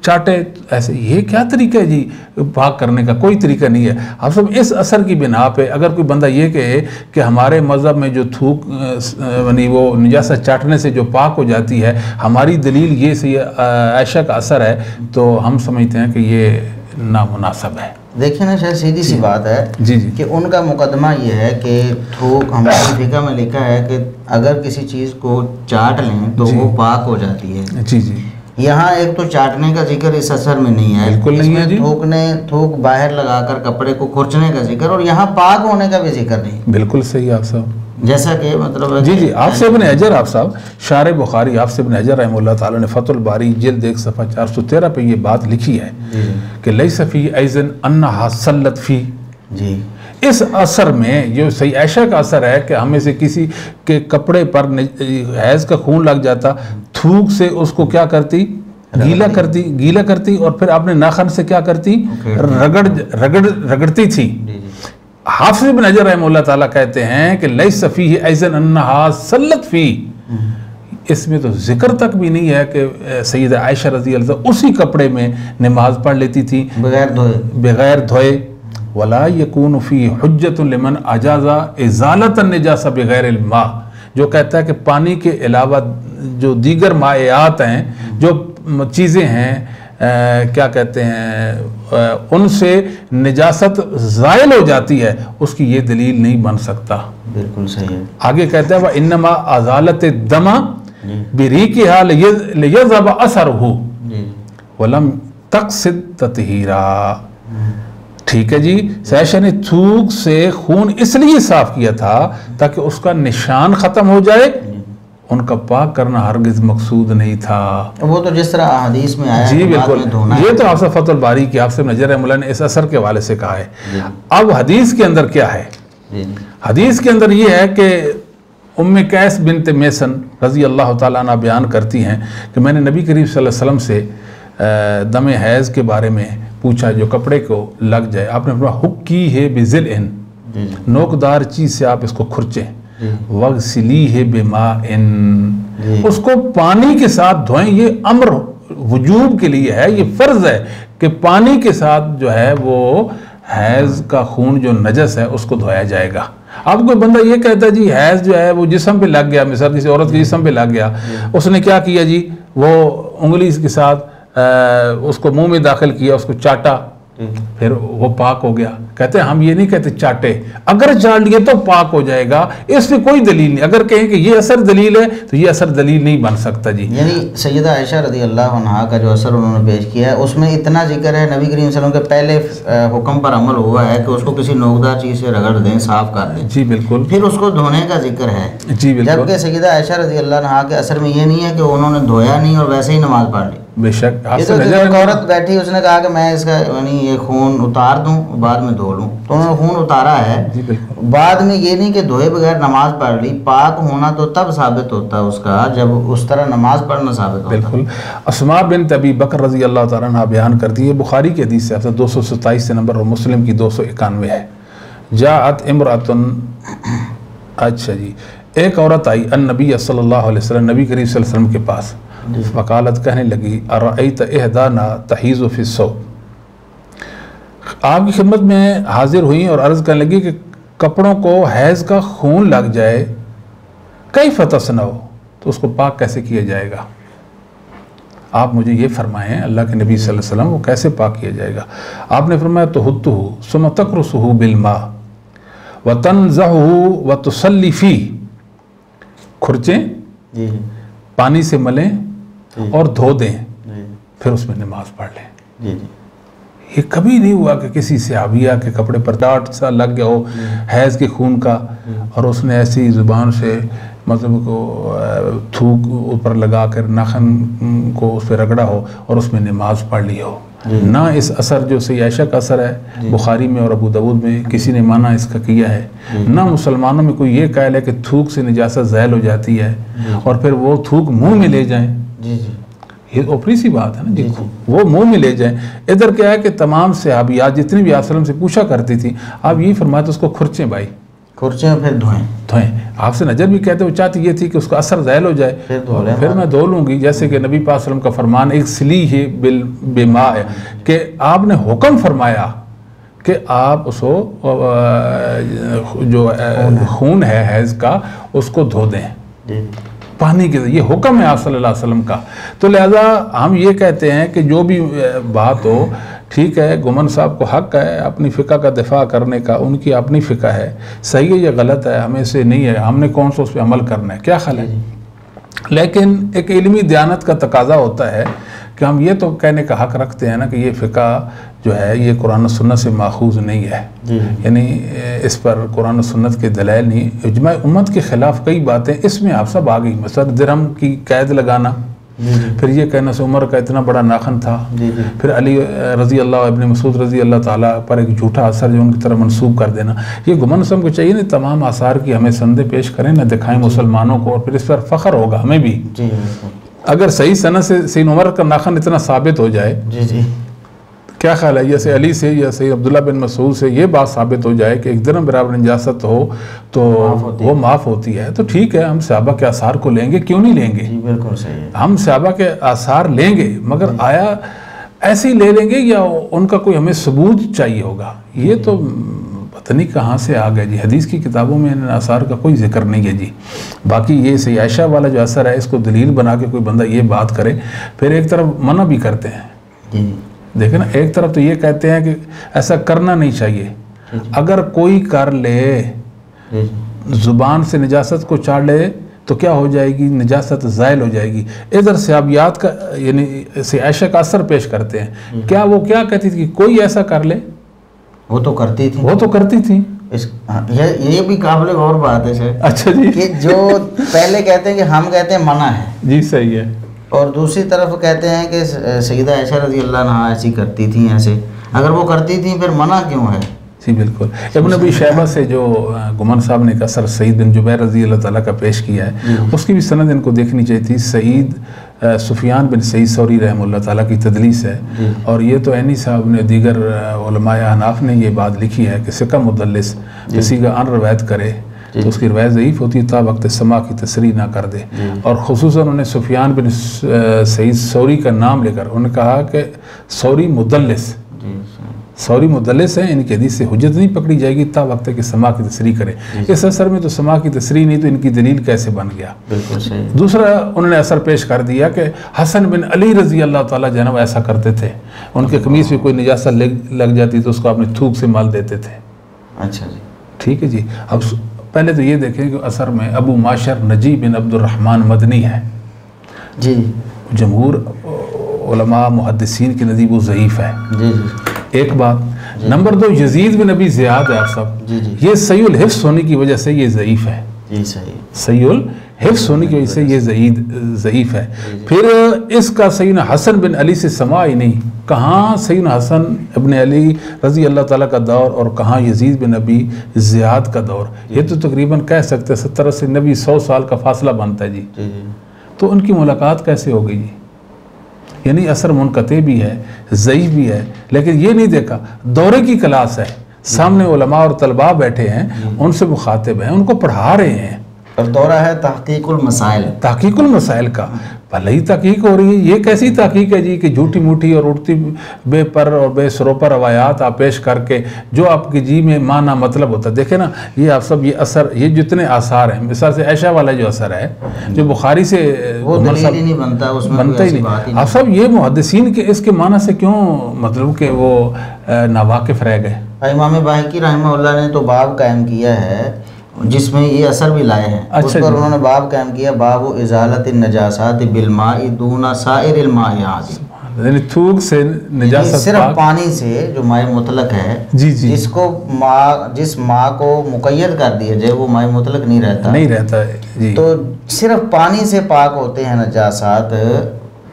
چاٹے ایسے، یہ کیا طریقہ ہے جی پاک کرنے کا؟ کوئی طریقہ نہیں ہے۔ آپ سب اس اثر کی بنا پہ اگر کوئی بندہ یہ کہے کہ ہمارے مذہب میں جو تھوک یعنی وہ نجاست چاٹنے سے جو پاک ہو جاتی ہے، ہماری دلیل یہ سی عائشہ کا اثر ہے، تو ہم سمجھتے ہیں کہ یہ نامناسب ہے۔ دیکھیں نا شاید سیدھی سی بات ہے کہ ان کا مقدمہ یہ ہے کہ تھوک ہماری فقہ میں لکھا ہے کہ اگر کسی چیز کو چاٹ لیں تو وہ پاک ہو جاتی ہے۔ جی جی، یہاں ایک تو چاٹنے کا ذکر اس اثر میں نہیں ہے، بالکل اس نہیں میں ہے جی، تھوک باہر لگا کر کپڑے کو کھرچنے کا ذکر، اور یہاں پاک ہونے کا بھی ذکر نہیں۔ بالکل صحیح آپ صاحب، جیسا کہ مطلب جی جی، آپ سے ابن حجر آپ صاحب شارح بخاری آپ سے ابن حجر رحمہ اللہ تعالیٰ نے فتح الباری جلد 1 صفحہ 413 پہ یہ بات لکھی ہے کہ لیس فی ایزن انہا صلت فی، جی اس اثر میں جو صحیح عائشہ کا اثر ہے کہ ہمیں سے کسی کے کپڑے پر حیض کا خون لگ جاتا، تھوک سے اس کو کیا کرتی، گیلا کرتی اور پھر اپنے ناخن سے کیا کرتی، رگڑتی تھی۔ حافظ ابن حجر رحمہ اللہ تعالیٰ کہتے ہیں کہ لیس فیہ ایزن انہا صلت فی، اس میں تو ذکر تک بھی نہیں ہے کہ سیدہ عائشہ رضی اللہ عنہ اسی کپڑے میں نماز پڑھ لیتی تھی بغیر دھوئے، ولا یکون فی حجت لمن اجازہ ازالت النجاسہ بغیر الماء، جو کہتا ہے کہ پانی کے علاوہ جو دیگر مائعات ہیں، جو چیزیں ہیں کیا کہتے ہیں ان سے نجاست زائل ہو جاتی ہے، اس کی یہ دلیل نہیں بن سکتا۔ بالکل صحیح ہے۔ آگے کہتا ہے وَإِنَّمَا أَزَالَتِ الدَّمَ بِرِيقِهَا لِيَذْهَبَ أَثَرُهُ وَلَمْ تَقْصِدْ تَطْهِيرًا۔ ٹھیک ہے جی، سیشا نے تھوک سے خون اس لیے صاف کیا تھا تاکہ اس کا نشان ختم ہو جائے، ان کا پاک کرنا ہرگز مقصود نہیں تھا۔ وہ تو جس طرح حدیث میں آیا جی بالکل، یہ تو آپ سے فتح الباری کی آپ سے نجر رحمہ اللہ نے اس اثر کے حوالے سے کہا ہے۔ اب حدیث کے اندر کیا ہے؟ حدیث کے اندر یہ ہے کہ ام قیس بنت میسن رضی اللہ تعالیٰ عنہ بیان کرتی ہیں کہ میں نے نبی کریم صلی اللہ علیہ وسلم سے دم حیض کے بارے میں پوچھا جو کپڑے کو لگ جائے، آپ نے فرمایا حکی ہے بذلء، نوکدار چیز سے آپ اس کو کھرچیں، وغسلیہ بماء، اس کو پانی کے ساتھ دھوئیں۔ یہ امر وجوب کے لیے ہے، یہ فرض ہے کہ پانی کے ساتھ جو ہے وہ حیض کا خون جو نجس ہے اس کو دھویا جائے گا۔ اب کوئی بندہ یہ کہتا ہے جی حیض جو ہے وہ جسم پہ لگ گیا، مثال کسی عورت کے جسم پہ لگ گیا، اس نے کیا کیا جی، وہ انگلی کے ساتھ اس کو منہ میں داخل کیا، اس کو چاٹا، پھر وہ پاک ہو گیا۔ کہتے ہیں ہم یہ نہیں کہتے چاٹے، اگر چاٹ لیے تو پاک ہو جائے گا، اس میں کوئی دلیل نہیں۔ اگر کہیں کہ یہ اثر دلیل ہے تو یہ اثر دلیل نہیں بن سکتا جی۔ یعنی سیدہ عائشہ رضی اللہ عنہا کا جو اثر انہوں نے پیش کیا ہے اس میں اتنا ذکر ہے نبی کریم صلی اللہ علیہ وسلم کے پہلے حکم پر عمل ہوا ہے کہ اس کو کسی نوکدار چیز سے رگڑ دیں، صاف کر دیں، جی بالکل، پھر اس کو دھونے کا ذکر ہے، جی بالکل، جبکہ سیدہ عائشہ رضی اللہ عنہا کے اثر میں یہ نہیں ہے کہ انہوں نے دھویا نہیں اور ویسے ہی نماز پڑھ لی۔ بے شک ایک عورت بیٹھی، اس نے کہا کہ میں اس کا یعنی یہ خون اتار دوں بعد میں دھو لوں، تو انہوں نے خون اتارا ہے، بعد میں یہ نہیں کہ دھوئے بغیر نماز پڑھ لی۔ پاک ہونا تو تب ثابت ہوتا ہے اس کا جب اس طرح نماز پڑھنا ثابت ہوتا ہے۔ بالکل۔ اسماء بنت ابی بکر رضی اللہ تعالیٰ عنہ بیان کرتی ہے، بخاری کی حدیث سے 227 سے نمبر اور مسلم کی 291 ہے، جاءت امرأۃ، اچھا جی، ایک عورت آئی النبی صلی اللہ علیہ وسلم، نبی کریم صلی اللہ علیہ وسلم کے پاس، وقالت، کہنے لگی، ارأیت احدانا تحیض فی الثوب، آپ کی خدمت میں حاضر ہوئیں اور عرض کرنے لگی کہ کپڑوں کو حیض کا خون لگ جائے، کیف تصنع، تو اس کو پاک کیسے کیا جائے گا؟ آپ مجھے یہ فرمائیں اللہ کے نبی صلی اللہ علیہ وسلم وہ کیسے پاک کیا جائے گا؟ آپ نے فرمایا تحطہ ثم تقرصہ بالماء وتنزعہ وتصلی فیہ، کھرچیں، پانی سے ملیں اور دھو دیں، پھر اس میں نماز پڑھ لیں۔ یہ کبھی نہیں ہوا کہ کسی صحابیہ کے کپڑے پر ڈاٹ سا لگ گیا ہو حیض کے خون کا اور اس نے ایسی زبان سے مطلب کو تھوک اوپر لگا کر ناخن کو اس پہ رگڑا ہو اور اس میں نماز پڑھ لی ہو۔ نہ اس اثر جو سیدہ عائشہ کا اثر ہے بخاری میں اور ابو داؤد میں کسی نے مانا اس کا کیا ہے، نہ مسلمانوں میں کوئی یہ قائل ہے کہ تھوک سے نجاست زائل ہو جاتی ہے اور پھر وہ تھوک منہ میں لے جائیں، یہ اوپری سی بات ہے نا جی، وہ منہ میں لے جائیں۔ ادھر کیا ہے کہ تمام صحابیات جتنی بھی آپ وسلم سے پوچھا کرتی تھی، آپ یہی فرماتے اس کو کھرچیں بھائی، کھرچیں اور پھر دھوئیں۔ آپ سے نجر بھی کہتے وہ چاہتی یہ تھی کہ اس کا اثر زائل ہو جائے، پھر میں دھو لوں گی، جیسے کہ نبی پاک صلی اللہ علیہ وسلم کا فرمان اغسلیہ بالماء ہے کہ آپ نے حکم فرمایا کہ آپ اس کو جو خون ہے حیض کا اس کو دھو دیں پانی کے، یہ حکم ہے آپ صلی اللہ علیہ وسلم کا۔ تو لہذا ہم یہ کہتے ہیں کہ جو بھی بات ہو ٹھیک ہے، گمن صاحب کو حق ہے اپنی فقہ کا دفاع کرنے کا، ان کی اپنی فقہ ہے، صحیح ہے یا غلط ہے ہمیں سے نہیں ہے، ہم نے کون سا اس پہ عمل کرنا ہے، کیا خیال ہے؟ لیکن ایک علمی دیانت کا تقاضا ہوتا ہے کہ ہم یہ تو کہنے کا حق رکھتے ہیں نا کہ یہ فقہ جو ہے یہ قرآن و سنت سے ماخوذ نہیں ہے، یعنی اس پر قرآن و سنت کے دلائل نہیں، اجماع امت کے خلاف کئی باتیں اس میں آپ سب آ گئی، مثلا درہم کی قید لگانا، پھر یہ کہنا سے عمر کا اتنا بڑا ناخن تھا، پھر علی رضی اللہ ابن مسعود رضی اللہ تعالیٰ پر ایک جھوٹا اثر جو ان کی طرف منسوب کر دینا، یہ گمن سم کو چاہیے نا تمام آثار کی ہمیں سندیں پیش کریں نہ دکھائیں مسلمانوں کو، اور پھر اس پر فخر ہوگا ہمیں بھی، اگر صحیح سند سے سید عمر کا ناخن اتنا ثابت ہو جائے، کیا خیال ہے، جیسے علی سے یا سید عبداللہ بن مسعود سے یہ بات ثابت ہو جائے کہ ایک درہم برابر نجاست ہو تو وہ معاف ہوتی ہے، تو ٹھیک ہے ہم صحابہ کے آثار کو لیں گے، کیوں نہیں لیں گے؟ بالکل صحیح ہے، ہم صحابہ کے آثار لیں گے، مگر آیا ایسے ہی لے لیں گے یا ان کا کوئی ہمیں ثبوت چاہیے ہوگا؟ یہ تو پتہ نہیں کہاں سے آ گیا جی، حدیث کی کتابوں میں ان آثار کا کوئی ذکر نہیں ہے جی۔ باقی یہ سید عائشہ والا جو اثر ہے اس کو دلیل بنا کے کوئی بندہ یہ بات کرے، پھر ایک طرف منع بھی کرتے ہیں۔ دیکھیں نا، ایک طرف تو یہ کہتے ہیں کہ ایسا کرنا نہیں چاہیے، اگر کوئی کر لے زبان سے نجاست کو چاڑ لے تو کیا ہو جائے گی؟ نجاست زائل ہو جائے گی۔ ادھر صحابیات کا یعنی سید عائشہ کا اثر پیش کرتے ہیں، کیا وہ کیا کہتی تھی کہ کوئی ایسا کر لے؟ وہ تو کرتی تھی، وہ تو کرتی تھی۔ یہ بھی قابل غور بات ہے سر۔ اچھا جی، کہ جو پہلے کہتے ہیں کہ ہم کہتے ہیں منع ہے جی صحیح ہے، اور دوسری طرف کہتے ہیں کہ سیدہ عائشہ رضی اللہ عنہا ایسی کرتی تھیں۔ ایسے اگر وہ کرتی تھیں پھر منع کیوں ہے؟ جی بالکل۔ ابن ابی شیبہ سے جو گمان صاحب نے ایک اثر سعید بن جبیر رضی اللہ تعالیٰ کا پیش کیا ہے، اس کی بھی سند ان کو دیکھنی چاہیے تھی۔ سعید سفیان بن سعید ثوری رحمہ اللہ تعالیٰ کی تدلیس ہے، اور یہ تو عینی صاحب نے دیگر علماء احناف نے یہ بات لکھی ہے کہ ثقہ مدلس کسی کا ان روایت کرے تو اس کی روایت ضعیف ہوتی ہے تا وقت سماع کی تصریح نہ کر دے، اور خصوصاً انہوں نے سفیان بن سعید ثوری کا نام لے کر انہوں نے کہا کہ ثوری مدلس، ثوری مدلس ہیں، ان کی حدیث سے حجت نہیں پکڑی جائے گی تا وقت کہ سماع کی تصریح کرے۔ اس اثر میں تو سماع کی تصریح نہیں تو ان کی دلیل کیسے بن گیا؟ بالکل صحیح۔ دوسرا انہوں نے اثر پیش کر دیا کہ حسن بن علی رضی اللہ تعالیٰ جناب ایسا کرتے تھے، ان کے قمیص میں کوئی نجاست لگ جاتی تو اس کو اپنے تھوک سے مال دیتے تھے۔ اچھا جی، ٹھیک ہے جی۔ اب پہلے تو یہ دیکھیں کہ اثر میں ابو معشر نجیب بن عبد الرحمن مدنی ہے جی، جمہور علماء محدثین کے نزدیک وہ ضعیف ہے۔ جی جی، ایک بات۔ نمبر دو، یزید بن ابی زیاد ہے آپ سب، جی جی، یہ صحیح الحفظ ہونے کی وجہ سے یہ ضعیف ہے، جی صحیح، صحیح الحفظ ہونے کی وجہ سے یہ ضعیف ہے۔ پھر اس کا سیدنا حسن بن علی سے سماع ہی نہیں، کہاں سیدنا حسن ابن علی رضی اللہ تعالیٰ کا دور اور کہاں یزید بن ابی زیاد کا دور، یہ تو تقریباً کہہ سکتے 70 سے 100 سال کا فاصلہ بنتا ہے جی۔ تو ان کی ملاقات کیسے ہو گئی جی؟ یعنی اثر منقطع بھی ہے، ضعیف بھی ہے، لیکن یہ نہیں دیکھا دورے کی کلاس ہے، سامنے علماء اور طلباء بیٹھے ہیں، ان سے مخاطب ہیں، ان کو پڑھا رہے ہیں، اور دورہ ہے تحقیق المسائل، تحقیق المسائل کا۔ بھلے ہی تحقیق ہو رہی ہے، یہ کیسی تحقیق ہے جی کہ جھوٹی موٹی اور اڑتی بے پر اور بے سروپا روایات آپ پیش کر کے جو آپ کی جی میں معنی مطلب ہوتا ہے۔ دیکھیں نا، یہ آپ سب یہ اثر، یہ جتنے آثار ہیں، مثال سے عائشہ والا جو اثر ہے جو بخاری سے وہ دلیل ہی نہیں بنتا، اس میں بنتا ہی نہیں۔ آپ سب یہ محدثین کے اس کے معنی سے کیوں مطلب کہ وہ ناواقف رہ گئے؟ امام باہقی رحمہ اللہ نے تو باب قائم کیا ہے جس میں یہ اثر بھی لائے ہیں، اس پر انہوں نے باب قائم کیا، باب ازالت النجاسات بالماء دون سائر الماء، یعنی تھوک سے نجاست صرف پانی سے جو ماء مطلق ہے، جی جی، جس کو جس ماء کو مقید کر دیا جائے وہ ماء مطلق نہیں رہتا ہے جی، تو صرف پانی سے پاک ہوتے ہیں نجاسات،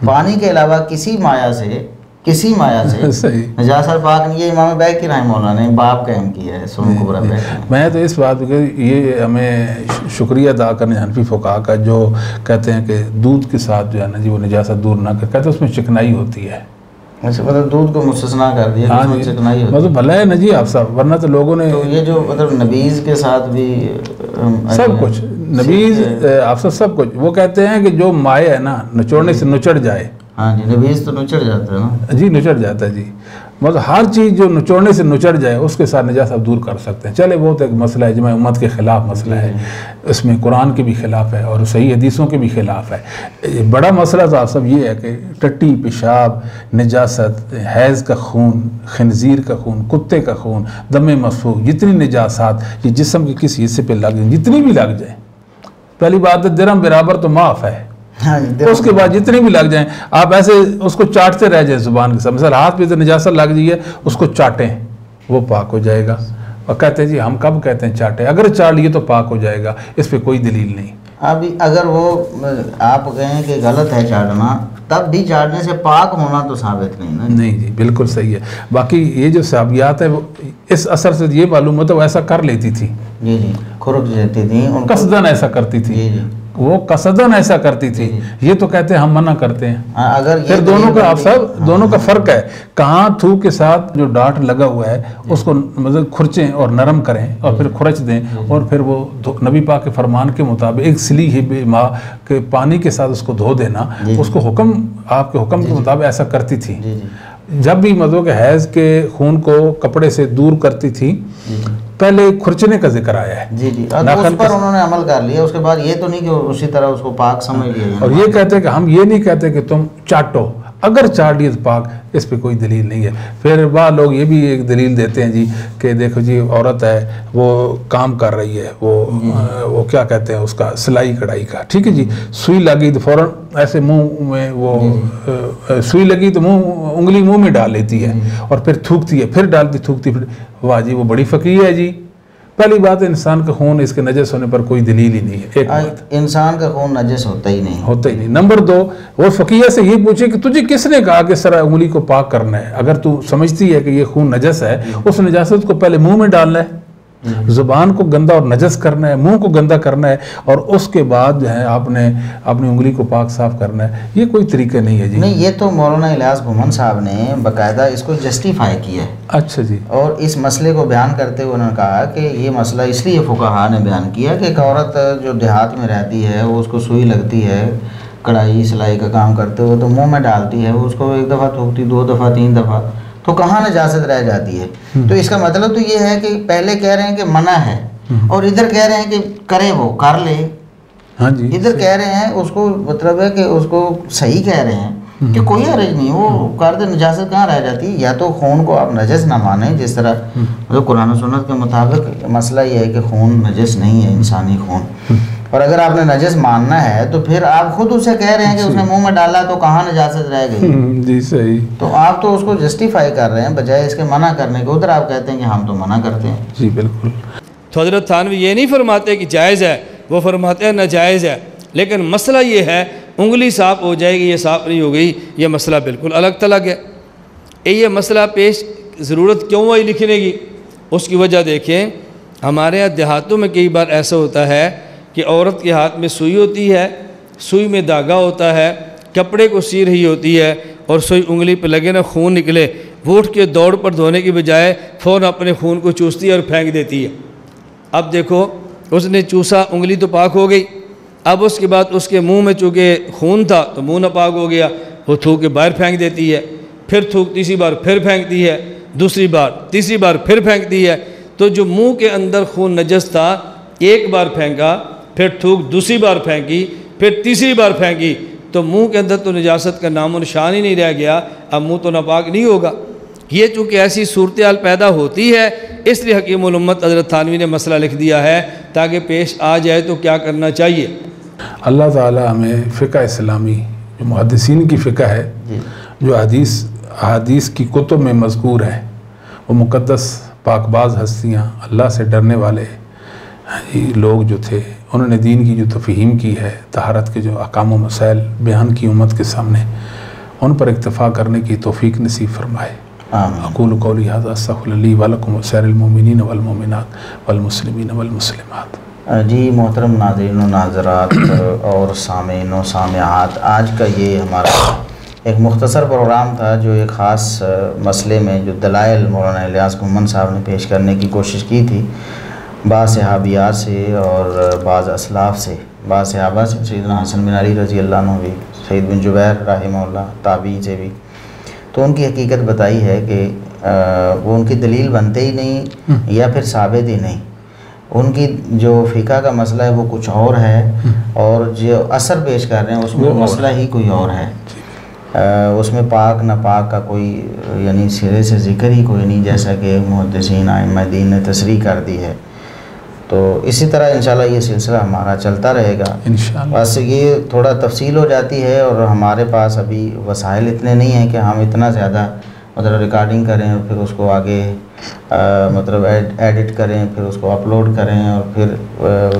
پانی کے علاوہ کسی مائع سے صحیح نجاست پاک نہیں ہے۔ امام باہقی رحمہ اللہ نے باب قائم کیا ہے سنن کبریٰ میں۔ میں تو اس بات کہ یہ ہمیں شکریہ ادا کرنے حنفی فقہا کا جو کہتے ہیں کہ دودھ کے ساتھ جو ہے نا جی وہ نجاست دور نہ کر، کہتے ہیں اس میں چکنائی ہوتی ہے، مطلب دودھ کو مستثنا کر دیا، ہاں جی، چکنائی ہوتی ہے، مطلب بھلا ہے نا جی آپ صاحب، ورنہ تو لوگوں نے تو یہ جو مطلب نبیذ کے ساتھ بھی سب کچھ نبیذ آپ سب کچھ، وہ کہتے ہیں کہ جو مائع ہے نا نچوڑنے سے نچڑ جائے، ہاں جی، نبیذ تو نچڑ جاتا ہے نا جی، نچڑ جاتا ہے جی، مطلب ہر چیز جو نچوڑنے سے نچڑ جائے اس کے ساتھ نجاست آپ دور کر سکتے ہیں۔ چلے وہ تو ایک مسئلہ ہے اجماع امت کے خلاف مسئلہ ہے، اس میں قرآن کے بھی خلاف ہے اور صحیح حدیثوں کے بھی خلاف ہے۔ بڑا مسئلہ تو آپ سب یہ ہے کہ ٹٹی، پیشاب، نجاست، حیض کا خون، خنزیر کا خون، کتے کا خون، دم مسفوح، جتنی نجاسات یہ جسم کے کسی حصے پہ لگ جائیں، جتنی بھی لگ جائیں، پہلی بات ہے درہم برابر تو معاف ہے، اس کے بعد جتنے بھی لگ جائیں آپ ایسے اس کو چاٹتے رہ جائیں زبان کے ساتھ، مثلا ہاتھ پہ تو نجاست لگ جائے اس کو چاٹیں وہ پاک ہو جائے گا، اور کہتے ہیں جی ہم کب کہتے ہیں چاٹیں، اگر چاٹ لیے تو پاک ہو جائے گا، اس پہ کوئی دلیل نہیں۔ اب اگر وہ آپ کہیں کہ غلط ہے چاٹنا، تب بھی چاٹنے سے پاک ہونا تو ثابت نہیں نا۔ نہیں جی بالکل صحیح ہے۔ باقی یہ جو صحابیات ہے وہ اس اثر سے یہ معلوم ہوتا ہے وہ ایسا کر لیتی تھی، جی جی، کھرک جاتی تھی، قصدن ایسا کرتی تھی، وہ قصدن ایسا کرتی تھی، یہ تو کہتے ہیں ہم منع کرتے ہیں۔ اگر پھر دونوں کا آپ سب دونوں کا فرق ہے، کہاں تھوک کے ساتھ جو ڈاٹ لگا ہوا ہے اس کو مطلب کھرچیں اور نرم کریں اور پھر کھرچ دیں، اور پھر وہ نبی پاک کے فرمان کے مطابق ایک سلی ہی ماء کے پانی کے ساتھ اس کو دھو دینا، اس کو حکم آپ کے حکم کے مطابق ایسا کرتی تھی۔ جب بھی مطلب کہ حیض کے خون کو کپڑے سے دور کرتی تھی پہلے کھرچنے کا ذکر آیا ہے. جی جی اس پر انہوں نے عمل کر لیا. اس کے بعد یہ تو نہیں کہ اسی طرح اس کو پاک سمجھ لیا. اور یہ کہتے ہیں کہ ہم یہ نہیں کہتے کہ تم چاٹو, اگر چاٹ لیے تو پاک, اس پہ کوئی دلیل نہیں ہے. پھر بعض لوگ یہ بھی ایک دلیل دیتے ہیں جی کہ دیکھو جی عورت ہے وہ کام کر رہی ہے, وہ کیا کہتے ہیں اس کا سلائی کڑھائی کا, ٹھیک ہے جی, سوئی لگی تو فوراً ایسے منہ میں وہ سوئی لگی تو انگلی منہ میں ڈال لیتی ہے اور پھر تھوکتی ہے, پھر ڈالتی تھوکتی, پھر واہ جی وہ بڑی فقیہ ہے جی. پہلی بات انسان کا خون اس کے نجس ہونے پر کوئی دلیل ہی نہیں ہے. ایک بات, انسان کا خون نجس ہوتا ہی نہیں. نمبر 2, وہ فقیہ سے یہ پوچھے کہ تجھے کس نے کہا کہ اس طرح انگلی کو پاک کرنا ہے؟ اگر تو سمجھتی ہے کہ یہ خون نجس ہے, اس نجاست کو پہلے منہ میں ڈالنا ہے, زبان کو گندا اور نجس کرنا ہے, منہ کو گندا کرنا ہے, اور اس کے بعد جو ہے آپ نے اپنی انگلی کو پاک صاف کرنا ہے. یہ کوئی طریقہ نہیں ہے جی. نہیں, یہ تو مولانا الیاس گھومن صاحب نے باقاعدہ اس کو جسٹیفائی کیا ہے. اچھا جی. اور اس مسئلے کو بیان کرتے ہوئے انہوں نے کہا کہ یہ مسئلہ اس لیے فقہا نے بیان کیا کہ ایک عورت جو دیہات میں رہتی ہے, وہ اس کو سوئی لگتی ہے کڑھائی سلائی کا کام کرتے ہوئے, تو منہ میں ڈالتی ہے, وہ اس کو 1 دفعہ تھوکتی, 2 دفعہ 3 دفعہ, تو کہاں نجاست رہ جاتی ہے؟ تو اس کا مطلب تو یہ ہے کہ پہلے کہہ رہے ہیں کہ منع ہے, اور ادھر کہہ رہے ہیں کہ کرے, وہ کر لے. ہاں جی, ادھر کہہ رہے ہیں, اس کو مطلب ہے کہ اس کو صحیح کہہ رہے ہیں کہ کوئی حرج نہیں, وہ کر دے, نجاست کہاں رہ جاتی. یا تو خون کو آپ نجس نہ مانیں, جس طرح مطلب قرآن و سنت کے مطابق مسئلہ یہ ہے کہ خون نجس نہیں ہے, انسانی خون. اور اگر آپ نے نجس ماننا ہے تو پھر آپ خود اسے کہہ رہے ہیں کہ اس نے منہ میں ڈالا تو کہاں نجاست رہ گئی. جی صحیح. تو آپ تو اس کو جسٹیفائی کر رہے ہیں بجائے اس کے منع کرنے کے. ادھر آپ کہتے ہیں کہ ہم تو منع کرتے ہیں. جی بالکل. تو حضرت تھانوی یہ نہیں فرماتے کہ جائز ہے, وہ فرماتے ہیں ناجائز ہے. لیکن مسئلہ یہ ہے انگلی صاف ہو جائے گی, یہ صاف نہیں ہو گئی, یہ مسئلہ بالکل الگ تلگ ہے. یہ مسئلہ پیش ضرورت کیوں ہوئی لکھنے کی؟ اس کی وجہ دیکھیں, ہمارے یہاں دیہاتوں میں کئی بار ایسا ہوتا ہے کہ عورت کے ہاتھ میں سوئی ہوتی ہے, سوئی میں دھاگا ہوتا ہے, کپڑے کو سی رہی ہوتی ہے, اور سوئی انگلی پہ لگے نا خون نکلے, وہ اٹھ کے دوڑ پر دھونے کی بجائے فوراً اپنے خون کو چوستی ہے اور پھینک دیتی ہے. اب دیکھو اس نے چوسا, انگلی تو پاک ہو گئی, اب اس کے بعد اس کے منہ میں چونکہ خون تھا تو منہ ناپاک ہو گیا, وہ تھوک کے باہر پھینک دیتی ہے, پھر تھوک تیسری بار پھر پھینکتی ہے, دوسری بار تیسری بار پھر پھینکتی ہے. تو جو منہ کے اندر خون نجس تھا, ایک بار پھینکا, پھر تھوک دوسری بار پھینکی, پھر تیسری بار پھینکی, تو منہ کے اندر تو نجاست کا نام و نشان ہی نہیں رہ گیا, اب منہ تو ناپاک نہیں ہوگا. یہ چونکہ ایسی صورتحال پیدا ہوتی ہے, اس لیے حکیم الامت حضرت تھانوی نے مسئلہ لکھ دیا ہے تاکہ پیش آ جائے تو کیا کرنا چاہیے. اللہ تعالی ہمیں فقہ اسلامی جو محدثین کی فقہ ہے, جو حدیث کی کتب میں مذکور ہے, وہ مقدس پاک باز ہستیاں, اللہ سے ڈرنے والے لوگ جو تھے, انہوں نے دین کی جو تفہیم کی ہے, طہارت کے جو احکام و مسائل بیان کی امت کے سامنے, ان پر اکتفا کرنے کی توفیق نصیب فرمائے. اقول قولی ھذا استغفر لی ولکم ولسائر المؤمنین والمؤمنات والمسلمین والمسلمات. جی محترم ناظرین و ناظرات اور سامعین و سامعات, آج کا یہ ہمارا ایک مختصر پروگرام تھا جو ایک خاص مسئلے میں جو دلائل مولانا الیاس گھومن صاحب نے پیش کرنے کی کوشش کی تھی, بعض صحابیات سے اور بعض اسلاف سے, بعض صحابہ سے, سیدنا حسن بن علی رضی اللہ عنہ بھی, سعید بن جبیر رحمہ اللہ, تابعی سے بھی. تو ان کی حقیقت بتائی ہے کہ وہ ان کی دلیل بنتے ہی نہیں یا پھر ثابت ہی نہیں. ان کی جو فقہ کا مسئلہ ہے وہ کچھ اور ہے, اور جو اثر پیش کر رہے ہیں اس میں مسئلہ ہی کوئی اور ہے. اس میں پاک ناپاک کا کوئی یعنی سرے سے ذکر ہی کوئی نہیں, جیسا کہ محدثین ائمہ دین نے تصریح کر دی ہے. تو اسی طرح انشاءاللہ یہ سلسلہ ہمارا چلتا رہے گا انشاءاللہ. بس یہ تھوڑا تفصیل ہو جاتی ہے, اور ہمارے پاس ابھی وسائل اتنے نہیں ہیں کہ ہم اتنا زیادہ مطلب ریکارڈنگ کریں اور پھر اس کو آگے مطلب ایڈٹ کریں, پھر اس کو اپلوڈ کریں, اور پھر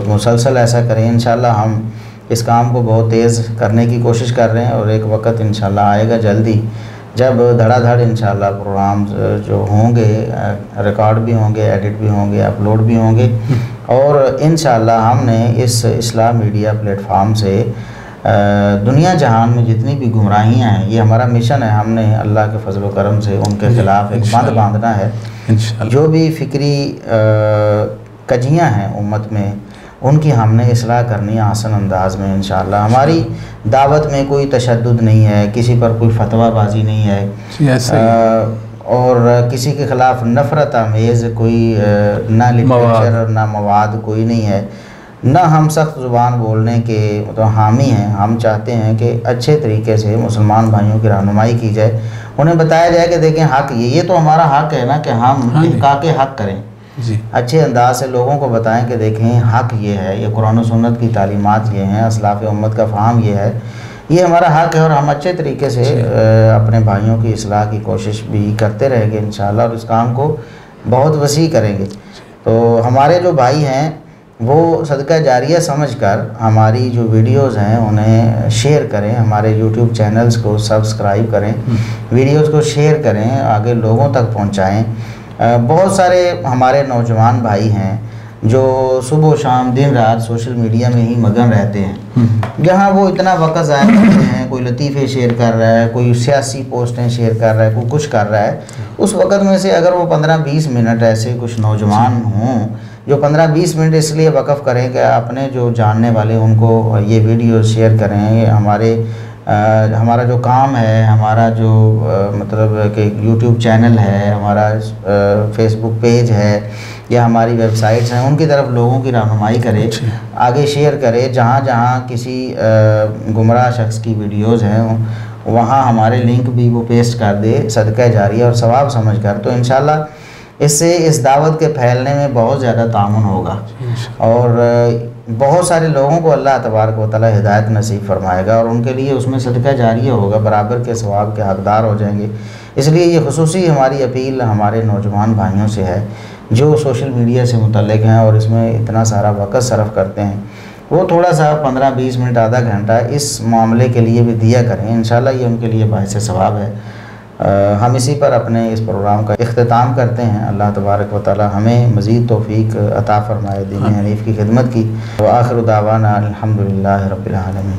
مسلسل ایسا کریں. انشاءاللہ ہم اس کام کو بہت تیز کرنے کی کوشش کر رہے ہیں, اور ایک وقت انشاءاللہ آئے گا جلدی جب دھڑا دھڑ انشاءاللہ پروگرام جو ہوں گے, ریکارڈ بھی ہوں گے, ایڈٹ بھی ہوں گے, اپلوڈ بھی ہوں گے. اور انشاءاللہ ہم نے اس اسلام میڈیا پلیٹ فارم سے دنیا جہان میں جتنی بھی گمراہیاں ہیں, یہ ہمارا مشن ہے. ہم نے اللہ کے فضل و کرم سے ان کے خلاف ایک بند باندھنا ہے. جو بھی فکری کجیاں ہیں امت میں, ان کی ہم نے اصلاح کرنی ہے آسان انداز میں انشاءاللہ۔ ہماری دعوت میں کوئی تشدد نہیں ہے، کسی پر کوئی فتویٰ بازی نہیں ہے، اور کسی کے خلاف نفرت آمیز کوئی نہ لٹریچر اور نہ مواد کوئی نہیں ہے، نہ ہم سخت زبان بولنے کے حامی ہیں۔ ہم چاہتے ہیں کہ اچھے طریقے سے مسلمان بھائیوں کی رہنمائی کی جائے، انہیں بتایا جائے کہ دیکھیں حق یہ تو ہمارا حق ہے نا کہ ہم احقاق حق کریں، اچھے انداز سے لوگوں کو بتائیں کہ دیکھیں حق یہ ہے، یہ قرآن و سنت کی تعلیمات یہ ہیں، اسلاف امت کا فہم یہ ہے، یہ ہمارا حق ہے، اور ہم اچھے طریقے سے اپنے بھائیوں کی اصلاح کی کوشش بھی کرتے رہیں گے انشاءاللہ، اور اس کام کو بہت وسیع کریں گے۔ تو ہمارے جو بھائی ہیں وہ صدقہ جاریہ سمجھ کر ہماری جو ویڈیوز ہیں انہیں شیئر کریں، ہمارے یوٹیوب چینلز کو سبسکرائب کریں، ویڈیوز کو شیئر کریں، آگے لوگوں تک پہنچائیں۔ بہت سارے ہمارے نوجوان بھائی ہیں جو صبح و شام دن رات سوشل میڈیا میں ہی مگن رہتے ہیں، جہاں وہ اتنا وقت ضائع کرتے ہیں، کوئی لطیفے شیئر کر رہا ہے، کوئی سیاسی پوسٹیں شیئر کر رہا ہے، کوئی کچھ کر رہا ہے، اس وقت میں سے اگر وہ 15-20 منٹ ایسے کچھ نوجوان ہوں جو 15-20 منٹ اس لیے وقف کریں کہ اپنے جو جاننے والے ان کو یہ ویڈیو شیئر کریں، ہمارا جو کام ہے، ہمارا جو مطلب کہ یوٹیوب چینل ہے، ہمارا فیس بک پیج ہے یا ہماری ویب سائٹس ہیں، ان کی طرف لوگوں کی رہنمائی کرے، آگے شیئر کرے، جہاں جہاں کسی گمراہ شخص کی ویڈیوز ہیں وہاں ہمارے لنک بھی وہ پیسٹ کر دے صدقہ جاریہ اور ثواب سمجھ کر، تو انشاءاللہ اس سے اس دعوت کے پھیلنے میں بہت زیادہ تعاون ہوگا، اور بہت سارے لوگوں کو اللہ تبارک و تعالی ہدایت نصیب فرمائے گا، اور ان کے لیے اس میں صدقہ جاریہ ہوگا، برابر کے ثواب کے حقدار ہو جائیں گے۔ اس لیے یہ خصوصی ہماری اپیل ہمارے نوجوان بھائیوں سے ہے جو سوشل میڈیا سے متعلق ہیں اور اس میں اتنا سارا وقت صرف کرتے ہیں، وہ تھوڑا سا 15-20 منٹ آدھا گھنٹہ اس معاملے کے لیے بھی دیا کریں، انشاءاللہ یہ ان کے لیے باعث ثواب ہے۔ ہم اسی پر اپنے اس پروگرام کا اختتام کرتے ہیں۔ اللہ تبارک و تعالی ہمیں مزید توفیق عطا فرمائے دین حنیف کی خدمت کی۔ وآخر دعوانا الحمدللہ رب العالمین۔